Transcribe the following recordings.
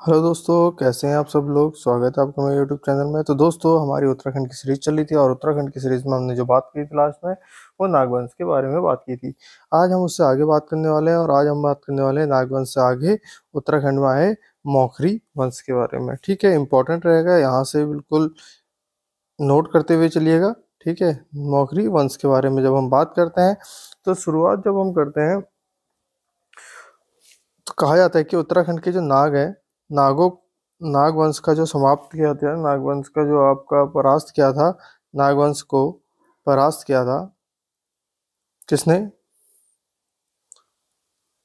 Hello दोस्तों, कैसे हैं आप सब लोग। स्वागत है आपका मेरे यूट्यूब चैनल में। तो दोस्तों, हमारी उत्तराखंड की सीरीज चल रही थी और उत्तराखंड की सीरीज में हमने जो बात की थी लास्ट में, वो नागवंश के बारे में बात की थी। आज हम उससे आगे बात करने वाले हैं और आज हम बात करने वाले हैं नागवंश से आगे उत्तराखंड में आए मौखरी वंश के बारे में। ठीक है, इंपॉर्टेंट रहेगा, यहाँ से बिल्कुल नोट करते हुए चलिएगा। ठीक है, मौखरी वंश के बारे में जब हम बात करते हैं तो शुरुआत जब हम करते हैं तो कहा जाता है कि उत्तराखंड के जो नाग है, नागों नागवंश का जो समाप्त किया था, नागवंश का जो आपका परास्त किया था, नागवंश को परास्त किया था किसने?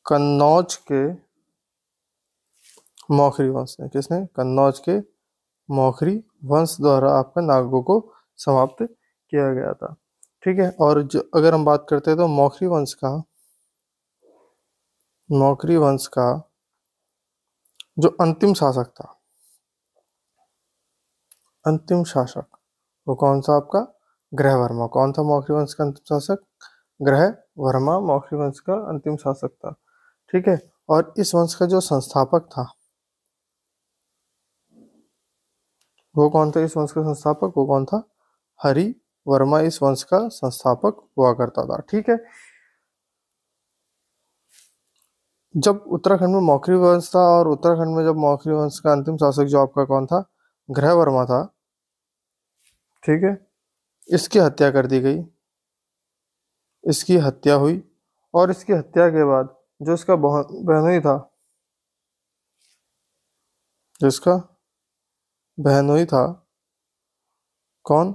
कन्नौज के मौखरी वंश ने। किसने? कन्नौज के मौखरी वंश द्वारा आपका नागों को समाप्त किया गया था। ठीक है, और जो अगर हम बात करते हैं तो मौखरी वंश का जो अंतिम शासक था, अंतिम शासक, वो कौन सा आपका? ग्रहवर्मा। कौन था मौखरी वंश का अंतिम शासक? ग्रहवर्मा मौखरी वंश का अंतिम शासक था। ठीक है, और इस वंश का जो संस्थापक था, वो कौन था? इस वंश का संस्थापक वो कौन था? हरि वर्मा इस वंश का संस्थापक हुआ करता था। ठीक है, जब उत्तराखंड में मौखरी वंश था और उत्तराखंड में जब मौखरी वंश का अंतिम शासक जो आपका कौन था? ग्रहवर्मा था। ठीक है, इसकी हत्या कर दी गई, इसकी हत्या हुई, और इसकी हत्या के बाद जो इसका बहनोई था, जिसका बहनोई था, कौन?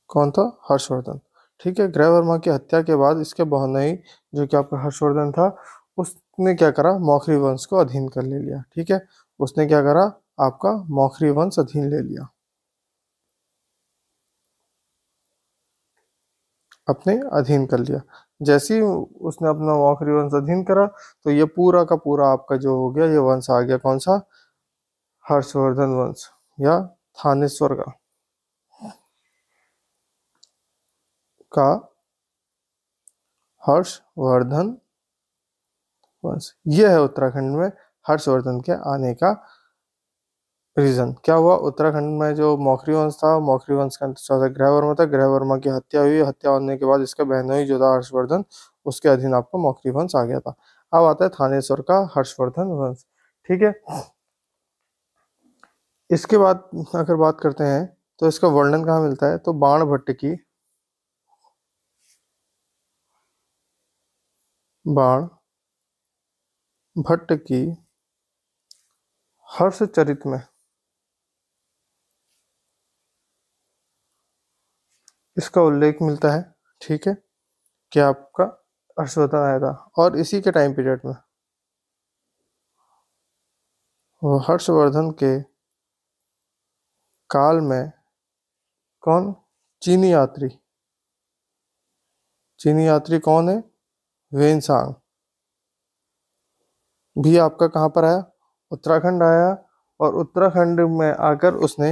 कौन था? हर्षवर्धन। ठीक है, ग्रहवर्मा की हत्या के बाद इसके बहनोई जो कि आपका हर्षवर्धन था, उसने क्या करा? मौखरी वंश को अधीन कर ले लिया। ठीक है, उसने क्या करा? आपका मौखरी वंश अधीन ले लिया, अपने अधीन कर लिया। जैसे ही उसने अपना मौखरी वंश अधीन करा तो ये पूरा का पूरा आपका जो हो गया, ये वंश आ गया कौन सा? हर्षवर्धन वंश या थानेश्वर का हर्षवर्धन वंश। ये है उत्तराखंड में हर्षवर्धन के आने का रीजन। क्या हुआ? उत्तराखंड में जो मौखरी वंश था, मौखरी वंश का शासक ग्रहवर्मा था, ग्रहवर्मा की हत्या हुई, हत्या होने के बाद इसका बहनोई जो था हर्षवर्धन, उसके अधीन आपका मौखरी वंश आ गया था। अब आता है थानेश्वर का हर्षवर्धन वंश। ठीक है, इसके बाद अगर बात करते हैं तो इसका वर्णन कहाँ मिलता है? तो बाण भट्ट की हर्षचरित में इसका उल्लेख मिलता है। ठीक है, कि आपका हर्षवर्धन आया था, और इसी के टाइम पीरियड में वो हर्षवर्धन के काल में कौन? चीनी यात्री। चीनी यात्री कौन है? वेनसांग भी आपका कहाँ पर आया? उत्तराखंड आया, और उत्तराखंड में आकर उसने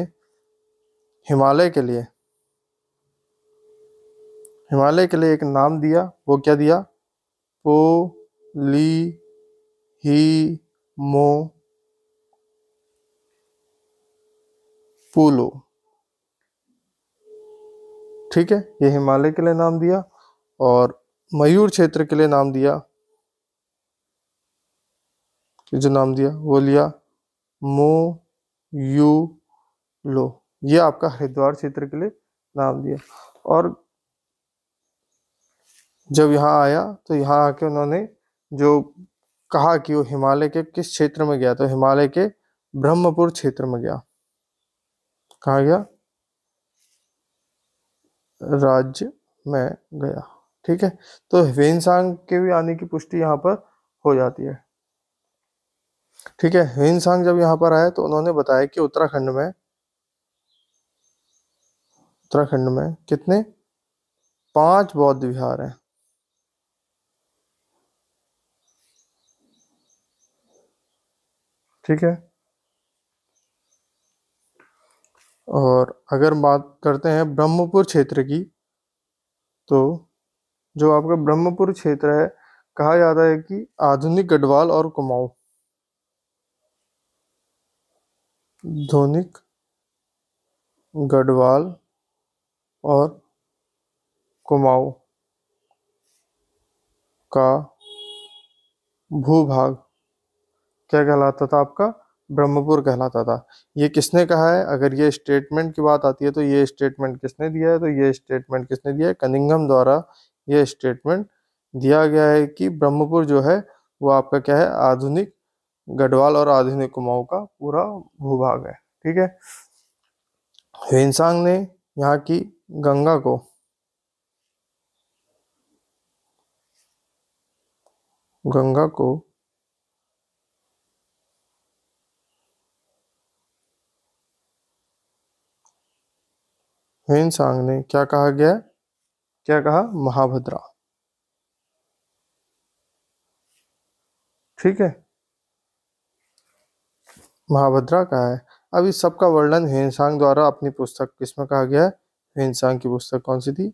हिमालय के लिए हिमालय के लिए एक नाम दिया। वो क्या दिया? पो ली ही मो पुलो। ठीक है, ये हिमालय के लिए नाम दिया, और मयूर क्षेत्र के लिए नाम दिया। कि जो नाम दिया वो लिया मो यू लो। ये आपका हरिद्वार क्षेत्र के लिए नाम दिया। और जब यहाँ आया तो यहाँ आके उन्होंने जो कहा कि वो हिमालय के किस क्षेत्र में गया, तो हिमालय के ब्रह्मपुर क्षेत्र में गया। कहाँ गया? राज्य में गया। ठीक है, तो ह्वेनसांग के भी आने की पुष्टि यहाँ पर हो जाती है। ठीक है, ह्वेनसांग जब यहाँ पर आए तो उन्होंने बताया कि उत्तराखंड में कितने? 5 बौद्ध विहार हैं। ठीक है, और अगर बात करते हैं ब्रह्मपुर क्षेत्र की, तो जो आपका ब्रह्मपुर क्षेत्र है कहा जाता है कि आधुनिक गढ़वाल और कुमाऊं, आधुनिक गढ़वाल और कुमाऊं का भूभाग क्या कहलाता था आपका? ब्रह्मपुर कहलाता था। ये किसने कहा है? अगर ये स्टेटमेंट की बात आती है तो ये स्टेटमेंट किसने दिया है? तो ये स्टेटमेंट किसने दिया है? कनिंघम द्वारा ये स्टेटमेंट दिया गया है कि ब्रह्मपुर जो है वो आपका क्या है? आधुनिक गढ़वाल और आधुनिक कुमाऊं का पूरा भूभाग है। ठीक है। ह्वेनसांग ने यहाँ की गंगा को गंगा को ह्वेनसांग ने क्या कहा गया? क्या कहा? महाभद्रा। ठीक है, महाभद्रा कहा है। अब इस सब का वर्णन ह्वेनसांग द्वारा अपनी पुस्तक किसमें कहा गया है? ह्वेनसांग की पुस्तक कौन सी थी?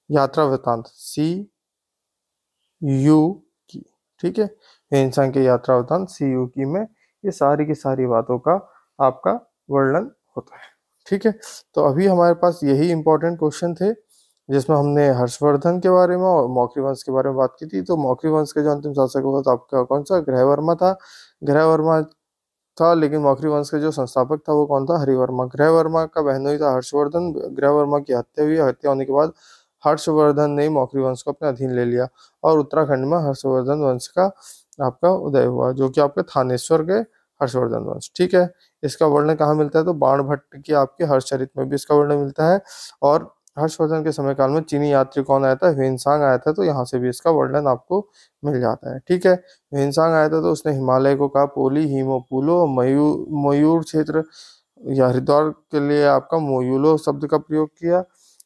यात्रा वृतांत, CU की। ठीक है, ह्वेनसांग के यात्रा वृतांत CU की में ये सारी की सारी बातों का आपका वर्णन होता है। ठीक है, तो अभी हमारे पास यही इंपॉर्टेंट क्वेश्चन थे जिसमें हमने हर्षवर्धन के बारे में और मौर्य वंश के बारे में बात की थी। तो मौर्य वंश के जो अंतिम शासक हुआ था आपका कौन सा? ग्रहवर्मा था। ग्रहवर्मा था, लेकिन मौर्य वंश के जो संस्थापक था वो कौन था? हरिवर्मा। ग्रहवर्मा का बहनोई था हर्षवर्धन। ग्रहवर्मा की हत्या हुई। हत्या होने के बाद हर्षवर्धन ने मौर्य वंश को अपने अधीन ले लिया और उत्तराखंड में हर्षवर्धन वंश का आपका उदय हुआ, जो कि आपके थानेश्वर के हर्षवर्धन वंश। ठीक है, इसका वर्णन कहाँ मिलता है? तो बाणभट्ट की आपके हर्षचरित में भी इसका वर्णन मिलता है। और हर्षवर्धन के समय काल में चीनी यात्री कौन आया था? ह्वेनसांग आया था, तो यहाँ से भी इसका वर्णन आपको मिल जाता है। ठीक है, ह्वेनसांग आया था तो उसने हिमालय को कहा पोली हीमोपुलो, मयूर क्षेत्र या हरिद्वार के लिए आपका मोयूलो शब्द का प्रयोग किया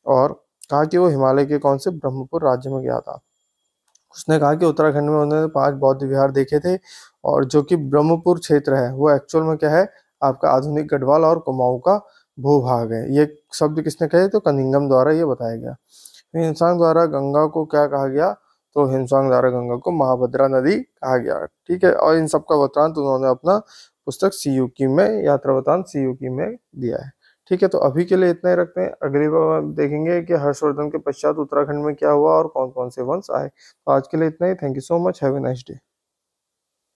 और कहा कि वो हिमालय के कौन से? ब्रह्मपुर राज्य में गया था। उसने कहा कि उत्तराखंड में उन्होंने 5 बौद्ध विहार देखे थे और जो कि ब्रह्मपुर क्षेत्र है वो एक्चुअल में क्या है? आपका आधुनिक गढ़वाल और कुमाऊं का भूभाग है। ये शब्द किसने कहे? तो कनिंघम द्वारा ये बताया गया। ह्वेनसांग द्वारा गंगा को क्या कहा गया? तो ह्वेनसांग द्वारा गंगा को महाभद्रा नदी कहा गया। ठीक है, और इन सब का वृतांत उन्होंने अपना पुस्तक CU की में, यात्रा वृतांत CU की में दिया है। ठीक है, तो अभी के लिए इतना ही रखते हैं। अगली बार देखेंगे कि हर्षवर्धन के पश्चात उत्तराखंड में क्या हुआ और कौन कौन से वंश आए। तो आज के लिए इतना ही। Thank you so much. Have a nice day.